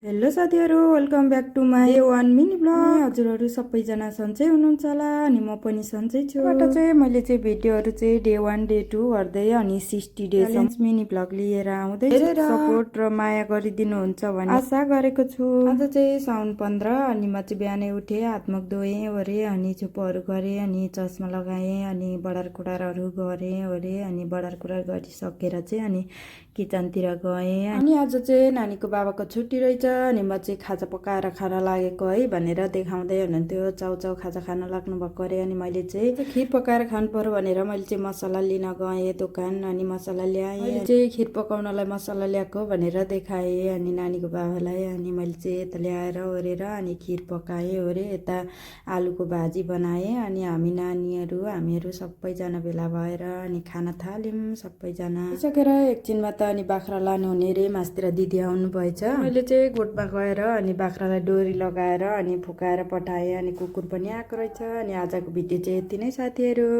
Hello साथीहरू, welcome back to my day one mini blog. हजुरहरू सबैजना सन्चै हुनुहुन्छ होला अनि म पनि सन्चै छु। चाहिँ मैले चाहिँ भिडियोहरू चाहिँ डे 1 डे 2 गर्दै अनि 60 डे मिनी ब्लग लिएर आउँदैछु। सपोर्ट र माया गरिदिनुहुन्छ भने आशा गरेको छु। आज चाहिँ साउन 15 अनि म चाहिँ बिहानै उठेँ, हातमुख धोएँ ओरे अनि चुप्पोहरू गरेँ अनि चस्मा लगाएँ अनि बडार कुडारहरू गरेँ ओरे अनि बडार कुडार गरिसकेर चाहिँ अनि किचनतिर गएँ। अनि आज चाहिँ नानीको बाबाको छुट्टी रहेछ अनि म चाहिँ खाजा पकाएर खान लागेको है भनेर देखाउँदै हुनुहुन्थ्यो। चाउचाउ खाजा खान लाग्नु भएको अरे अनि मैले चाहिँ खिर पकाएर खानु पर्यो भनेर मैले चाहिँ मसला लिन गएँ दोकान अनि मसला ल्याएँ। मैले चाहिँ खिर पकाउनलाई मसला ल्याएको भनेर देखाएँ अनि नानीको बाबालाई। अनि मैले चाहिँ यता ल्याएर ओरेर अनि खिर पकाएँ ओरे, यता आलुको भाजी बनाएँ अनि हामीहरू सबैजना भेला भएर अनि खाना थाल्यौँ सबैजना। सकेर एकछिनमा त अनि बाख्रा लानु हुने रे, मासतिर दिदी आउनु भएछ। मैले चाहिँ गोठमा गएर अनि बाख्रालाई डोरी लगाएर अनि फुकाएर पठाएँ अनि कुकुर पनि आएको रहेछ। अनि आजको भिडियो चाहिँ यति नै साथीहरू।